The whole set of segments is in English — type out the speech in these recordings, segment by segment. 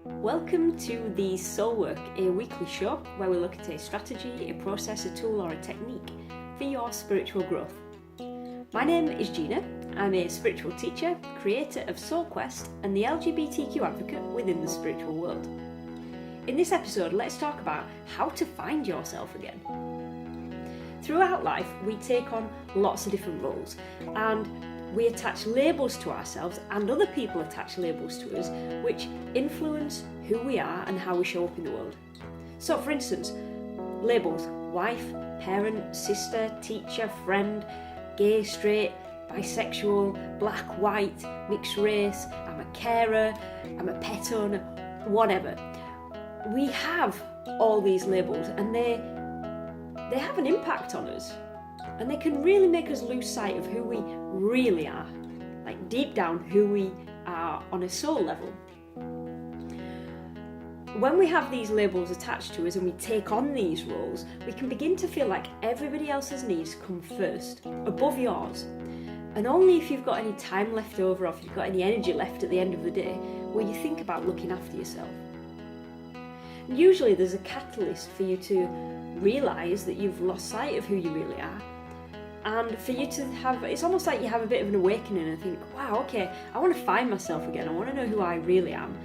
Welcome to the Soul Work, a weekly show where we look at a strategy, a process, a tool or a technique for your spiritual growth. My name is Gina. I'm a spiritual teacher, creator of Soul Quest and the LGBTQ advocate within the spiritual world. In this episode, let's talk about how to find yourself again. Throughout life, we take on lots of different roles and we attach labels to ourselves and other people attach labels to us which influence who we are and how we show up in the world. So for instance, labels: wife, parent, sister, teacher, friend, gay, straight, bisexual, black, white, mixed race, I'm a carer, I'm a pet owner, whatever. We have all these labels and they have an impact on us. And they can really make us lose sight of who we really are, like deep down who we are on a soul level. When we have these labels attached to us and we take on these roles, we can begin to feel like everybody else's needs come first, above yours. And only if you've got any time left over or if you've got any energy left at the end of the day will you think about looking after yourself. And usually there's a catalyst for you to realise that you've lost sight of who you really are. And for you to have, it's almost like you have a bit of an awakening and think, wow, okay, I want to find myself again. I want to know who I really am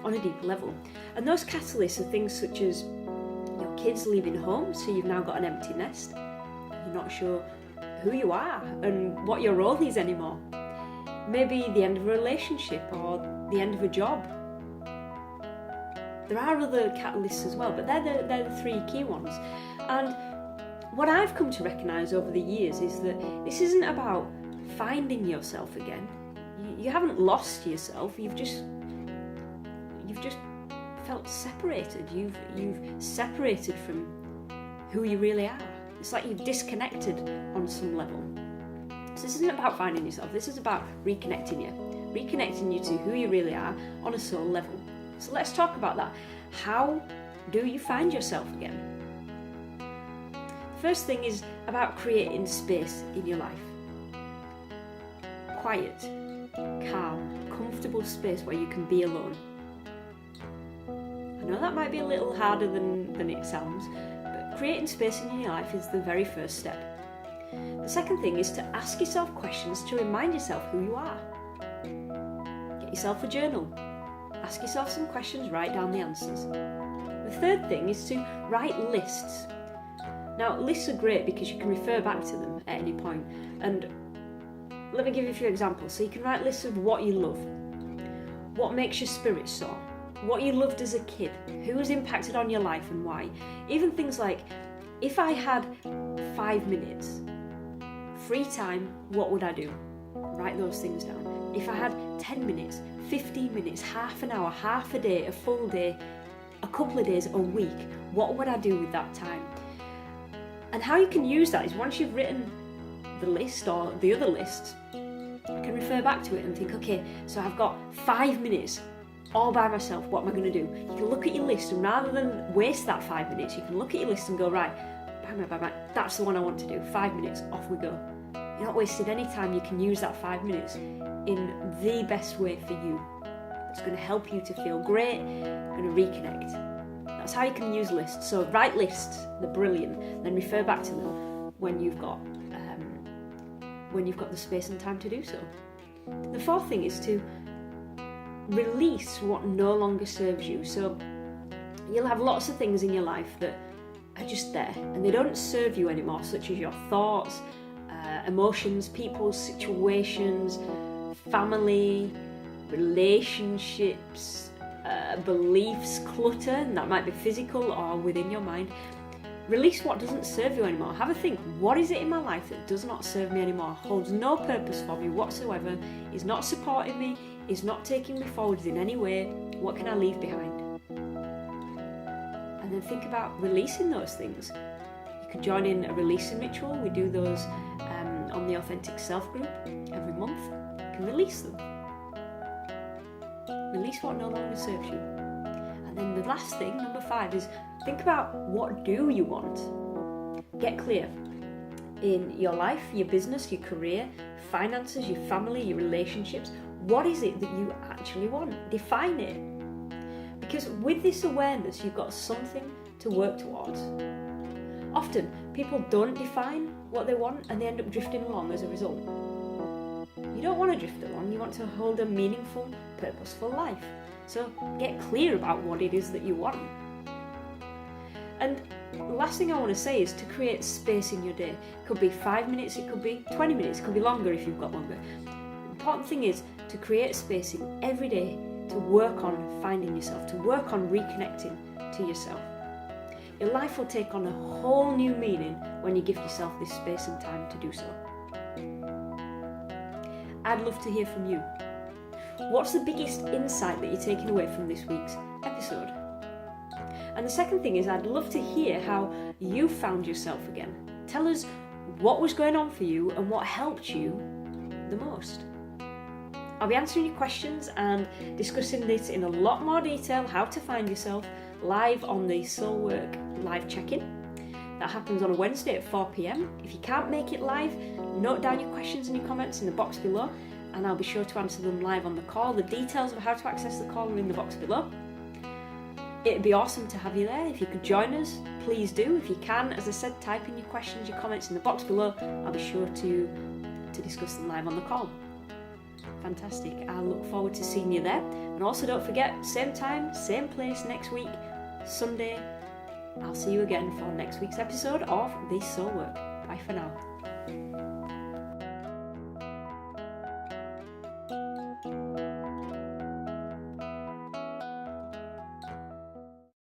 on a deeper level. And those catalysts are things such as your kids leaving home, so you've now got an empty nest. You're not sure who you are and what your role is anymore. Maybe the end of a relationship or the end of a job. There are other catalysts as well, but they're the three key ones. And what I've come to recognise over the years is that this isn't about finding yourself again. You haven't lost yourself. You've just felt separated. You've separated from who you really are. It's like you've disconnected on some level. So this isn't about finding yourself. This is about reconnecting you to who you really are on a soul level. So let's talk about that. How do you find yourself again? First thing is about creating space in your life. Quiet, calm, comfortable space where you can be alone. I know that might be a little harder than it sounds, but creating space in your life is the very first step. The second thing is to ask yourself questions to remind yourself who you are. Get yourself a journal. Ask yourself some questions, write down the answers. The third thing is to write lists. Now, lists are great because you can refer back to them at any point. And let me give you a few examples. So you can write lists of what you love, what makes your spirit soar, what you loved as a kid, who has impacted on your life and why. Even things like, if I had 5 minutes free time, what would I do? Write those things down. If I had 10 minutes, 15 minutes, half an hour, half a day, a full day, a couple of days, a week, what would I do with that time? And how you can use that is once you've written the list or the other lists, you can refer back to it and think, okay, so I've got 5 minutes all by myself, what am I going to do? You can look at your list and rather than waste that 5 minutes, you can look at your list and go, right, bang, that's the one I want to do, 5 minutes, off we go. You're not wasting any time, you can use that 5 minutes in the best way for you. It's going to help you to feel great, going to reconnect. That's how you can use lists. So write lists, they're brilliant, then refer back to them when you've got the space and time to do so. The fourth thing is to release what no longer serves you. So you'll have lots of things in your life that are just there and they don't serve you anymore, such as your thoughts, emotions, people, situations, family, relationships, beliefs, clutter, and that might be physical or within your mind. Release what doesn't serve you anymore. Have a think, what is it in my life that does not serve me anymore, holds no purpose for me whatsoever, is not supporting me, is not taking me forwards in any way, what can I leave behind? And then think about releasing those things. You can join in a releasing ritual. We do those on the Authentic Self group every month. You can release them. Release what no longer serves you. And then the last thing, number 5, is think about what do you want. Get clear in your life, your business, your career, finances, your family, your relationships. What is it that you actually want? Define it. Because with this awareness, you've got something to work towards. Often, people don't define what they want and they end up drifting along as a result. You don't want to drift along, you want to hold a meaningful, purposeful life. So get clear about what it is that you want. And the last thing I want to say is to create space in your day. It could be 5 minutes, it could be 20 minutes, it could be longer if you've got longer. The important thing is to create space in every day to work on finding yourself, to work on reconnecting to yourself. Your life will take on a whole new meaning when you give yourself this space and time to do so. I'd love to hear from you. What's the biggest insight that you're taking away from this week's episode? And the second thing is I'd love to hear how you found yourself again. Tell us what was going on for you and what helped you the most. I'll be answering your questions and discussing this in a lot more detail, how to find yourself, live on the Soul Work live check-in. That happens on a Wednesday at 4 p.m. If you can't make it live, note down your questions and your comments in the box below, and I'll be sure to answer them live on the call. The details of how to access the call are in the box below. It'd be awesome to have you there. If you could join us, please do. If you can, as I said, type in your questions, your comments in the box below. I'll be sure to discuss them live on the call. Fantastic. I look forward to seeing you there. And also don't forget, same time, same place next week, Sunday. I'll see you again for next week's episode of This Soul Work. Bye for now.